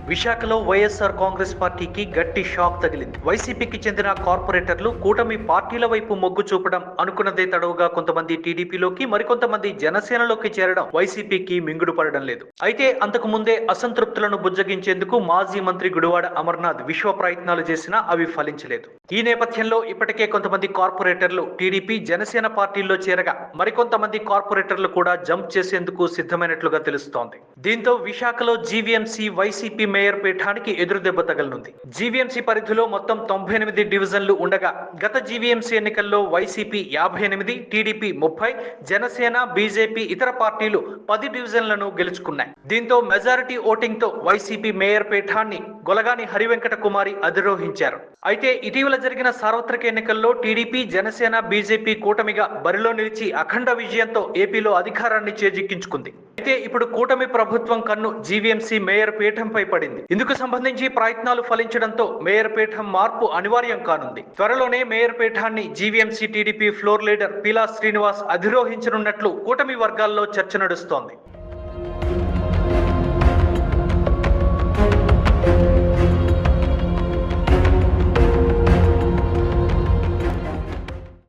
విశాఖలో వైఎస్ఆర్ కాంగ్రెస్ పార్టీకి గట్టి షాక్ తగిలింది. వైసీపీకి చెందిన కార్పొరేటర్లు కూటమి పార్టీల వైపు మొగ్గు చూపడం, అనుకున్నదే తడవుగా కొంతమంది టీడీపీలోకి, మరికొంతమంది జనసేనలోకి చేరడం వైసీపీకి మింగుడు పడడం లేదు. అయితే అంతకు ముందే అసంతృప్తులను బుజ్జగించేందుకు మాజీ మంత్రి గుడివాడ అమర్నాథ్ విశ్వ ప్రయత్నాలు చేసినా అవి ఫలించలేదు. ఈ నేపథ్యంలో ఇప్పటికే కొంతమంది కార్పొరేటర్లు టీడీపీ, జనసేన పార్టీల్లో చేరగా మరికొంతమంది కార్పొరేటర్లు కూడా జంప్ చేసేందుకు సిద్ధమైనట్లుగా తెలుస్తోంది. దీంతో విశాఖలో జీవీఎంసీ వైసీపీ మేయర్ పీఠానికి ఎదురుదెబ్బ తగలనుంది. జీవీఎంసీ పరిధిలో మొత్తం 98 డివిజన్లు ఉండగా గత జీవీఎంసీ ఎన్నికల్లో వైసీపీ 58, టీడీపీ 30, జనసేన, బీజేపీ ఇతర పార్టీలు 10 డివిజన్లను గెలుచుకున్నాయి. దీంతో మెజారిటీ ఓటింగ్ తో వైసీపీ మేయర్ పీఠాన్ని గొలగాని హరివెంకట కుమారి అధిరోహించారు. అయితే ఇటీవల జరిగిన సార్వత్రిక ఎన్నికల్లో టీడీపీ, జనసేన, బీజేపీ కూటమిగా బరిలో నిలిచి అఖండ విజయంతో ఏపీలో అధికారాన్ని చేజిక్కించుకుంది. అయితే ఇప్పుడు కూటమి ప్రభుత్వం కన్ను జీవీఎంసీ మేయర్ పీఠంపై పడింది. ఇందుకు సంబంధించి ప్రయత్నాలు ఫలించడంతో మేయర్ పీఠం మార్పు అనివార్యం కానుంది. త్వరలోనే మేయర్ పీఠాన్ని GVMC TDP floor leader Peela Srinivas అధిరోహించనున్నట్లు కూటమి వర్గాల్లో చర్చ నడుస్తోంది.